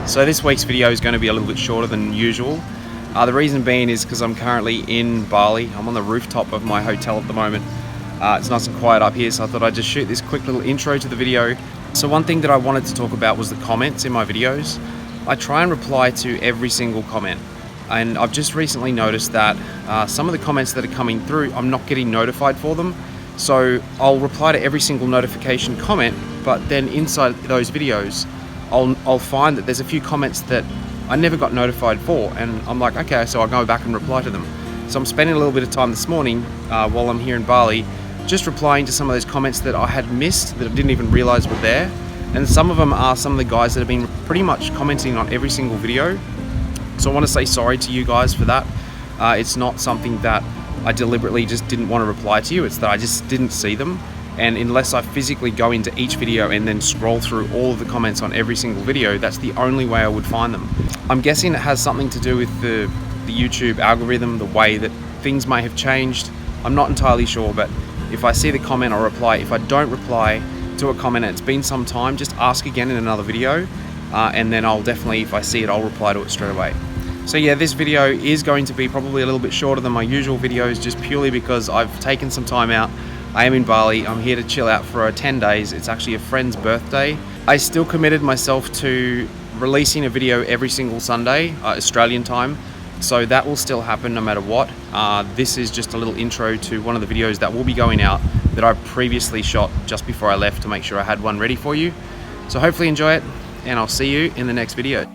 So this week's video is going to be a little bit shorter than usual. The reason being is because I'm currently in Bali. I'm on the rooftop of my hotel at the moment. It's nice and quiet up here, so I thought I'd just shoot this quick little intro to the video. So one thing that I wanted to talk about was the comments in my videos. I try and reply to every single comment, and I've just recently noticed that some of the comments that are coming through, I'm not getting notified for them. So I'll reply to every single notification comment, but then inside those videos I'll find that there's a few comments that I never got notified for, and I'm like, okay, so I'll go back and reply to them. So I'm spending a little bit of time this morning while I'm here in Bali just replying to some of those comments that I had missed, that I didn't even realize were there. And some of them are some of the guys that have been pretty much commenting on every single video. So I want to say sorry to you guys for that. It's not something that I deliberately just didn't want to reply to you, it's that I just didn't see them. And unless I physically go into each video and then scroll through all of the comments on every single video, that's the only way I would find them. I'm guessing it has something to do with the YouTube algorithm, the way that things may have changed. I'm not entirely sure, but if I see the comment, I'll reply. If I don't reply to a comment and it's been some time, just ask again in another video, and then I'll definitely, if I see it, I'll reply to it straight away. So yeah, this video is going to be probably a little bit shorter than my usual videos, just purely because I've taken some time out. I am in Bali. I'm here to chill out for 10 days. It's actually a friend's birthday. I still committed myself to releasing a video every single Sunday, Australian time. So that will still happen no matter what. This is just a little intro to one of the videos that will be going out that I previously shot just before I left to make sure I had one ready for you. So hopefully enjoy it, and I'll see you in the next video.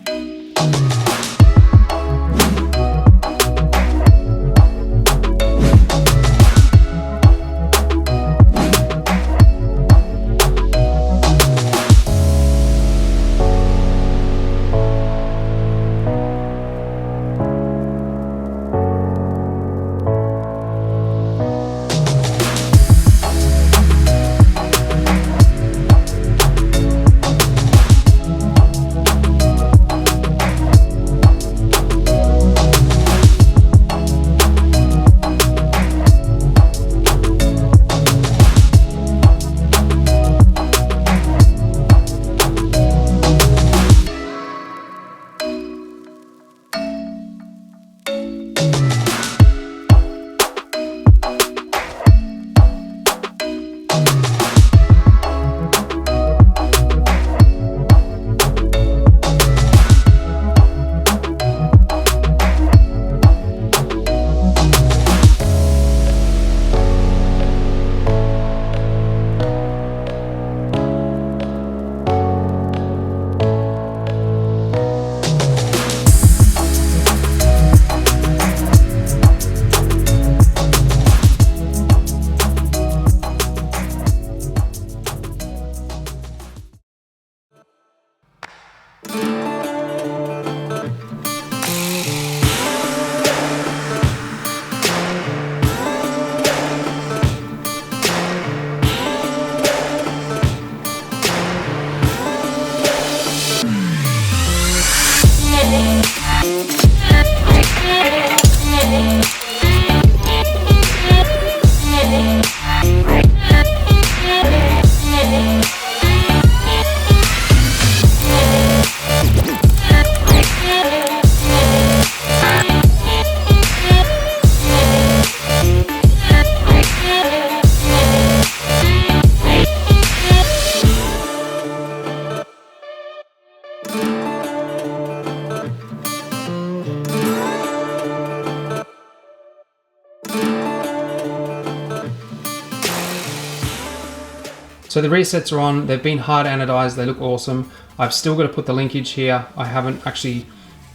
So the resets are on, they've been hard anodized, they look awesome. I've still got to put the linkage here. I haven't actually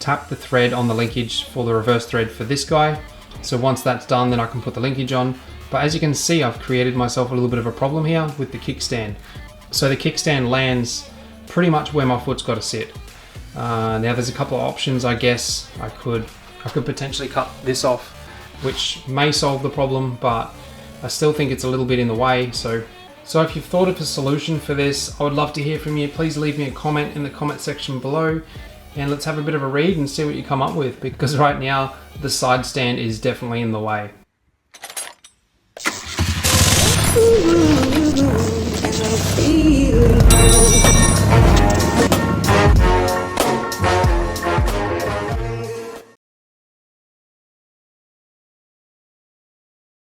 tapped the thread on the linkage for the reverse thread for this guy. So once that's done, then I can put the linkage on. But as you can see, I've created myself a little bit of a problem here with the kickstand. So the kickstand lands pretty much where my foot's got to sit. Now there's a couple of options, I guess. I could potentially cut this off, which may solve the problem, but I still think it's a little bit in the way. So if you've thought of a solution for this, I would love to hear from you. Please leave me a comment in the comment section below, and let's have a bit of a read and see what you come up with, because right now the side stand is definitely in the way. Ooh, and I feel